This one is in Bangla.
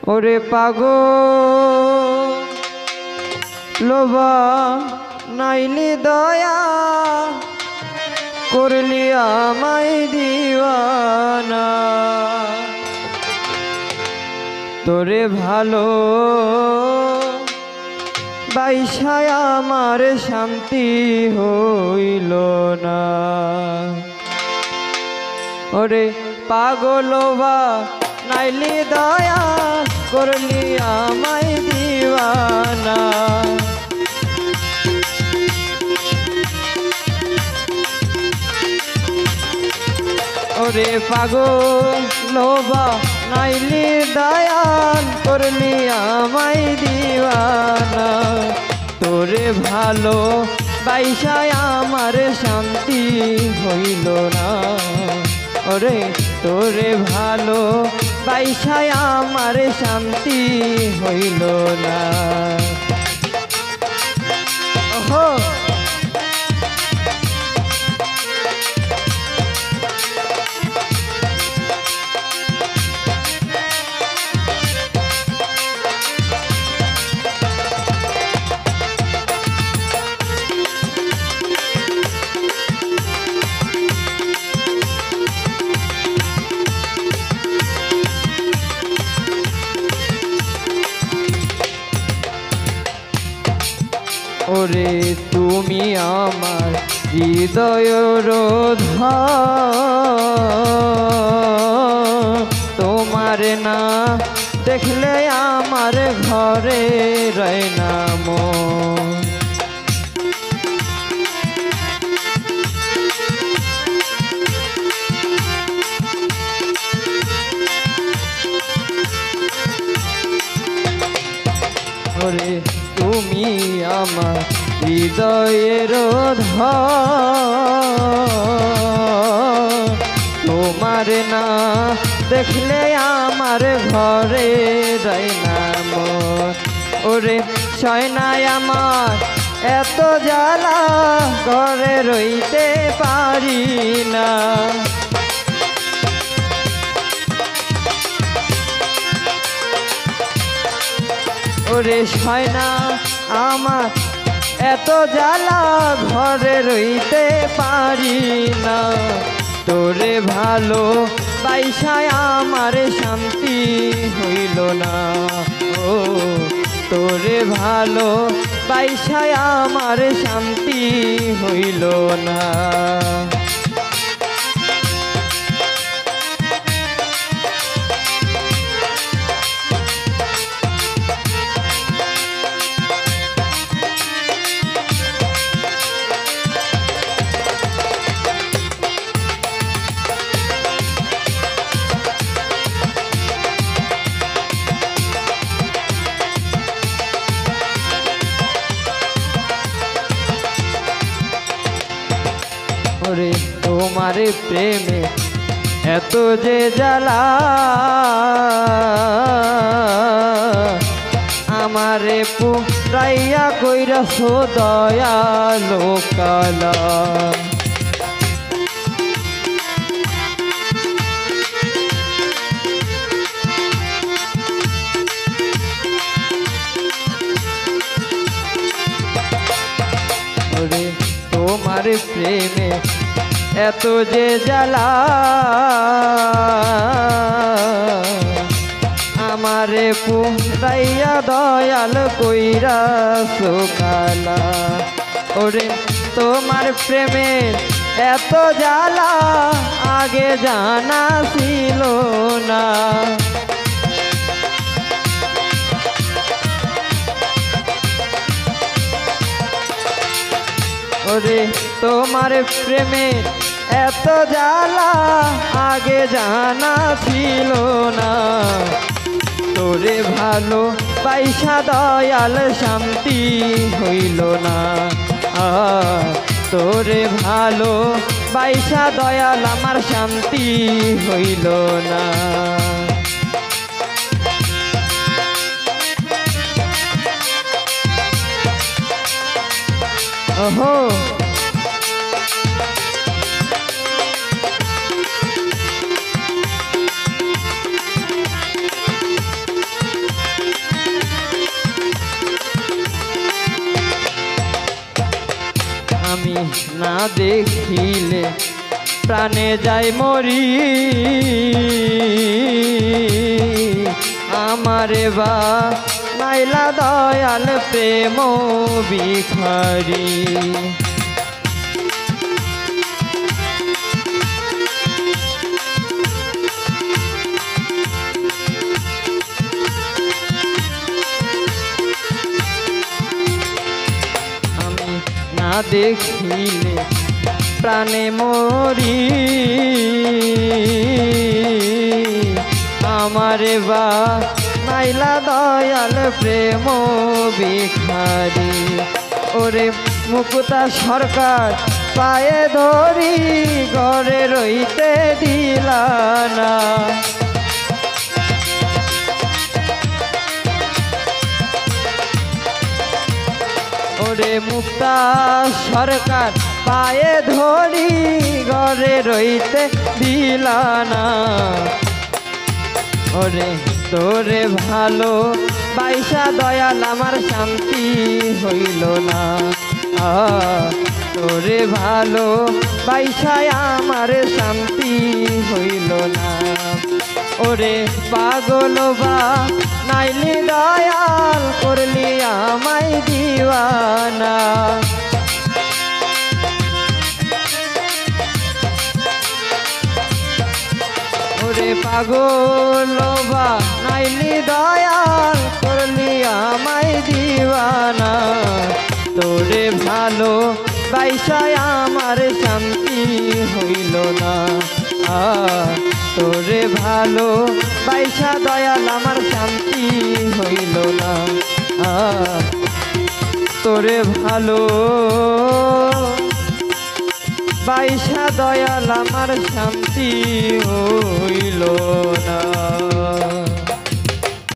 ওরে পাগল লোবা নাইলি দয়া করলি আমায় দিওয়ানা তোরে ভালো বাইসায় আমার শান্তি হইল না ওরে পাগলবা নাইলি দয়া করলি আমায় দিওয়ানা ওরে পাগলবা নাইলি দয়া করলি আমায় দিওয়ানা তোরে ভালো বাইসায় আমার শান্তি হইল না ওরে তোরে ভালো বাইসায় আমার শান্তি হইল না ওহো ওরে তুমি আমার হৃদয়ের তোমার না দেখলে আমার ঘরে রয় না মন ওরে তুমি আমার হৃদয়ের তোমার না দেখলে আমার ঘরে রয় না মন ওরে সয়নায় আমার এত জ্বালা ঘরে রইতে পারি না ওরে সয়না আমার এত জ্বালা ঘরে রইতে পারি না তোরে ভালো বাইসায় আমার শান্তি হইল না ও তোরে ভালো বাইসায় আমার শান্তি হইল না ওরে তোমার প্রেমে এত যে জ্বালা আমারে পুরাইয়া কইরাছ দয়ালো কালা ওরে তোমার প্রেমে এত যে জ্বালা আমারে পুরাইয়া দয়াল কইরা সুকালা ওরে তোমার প্রেমে এত জ্বালা আগে জানা ছিল না ওরে তোমার প্রেমে এত জ্বালা আগে জানা ছিল না তোরে ভালো বাইসা দয়াল শান্তি হইল না তোরে ভালো বাইসা দয়াল আমার শান্তি হইল না ওহো দেখিলে প্রাণে যায় মরি আমারে বা নাইলা দয়াল প্রেম ভিখারি আমি না দেখিলে প্রাণে মরি আমারে বা নাইলা দয়াল প্রেম ভিখারি ওরে মুকুতা সরকার পায়ে ধরি ঘরে রইতে দিলা না ওরে মুক্তা সরকার পায়ে ধরি ঘরে রইতে দিলা না ওরে তোরে ভালো বাইসা দয়াল আমার শান্তি হইল না তোরে ভালো বাইসায় আমার শান্তি হইল না ওরে পাগল বা নাইলি দয়াল করলি আমায় দিওয়ানা ওরে পাগল বা নাইলি দয়াল করলি আমায় দিওয়ানা তোরে ভালো বাইসায় আমার শান্তি হইল না তোরে ভালো বাইসা দয়াল আমার শান্তি হইল না তোরে ভালো বাইসা দয়াল আমার শান্তি হইল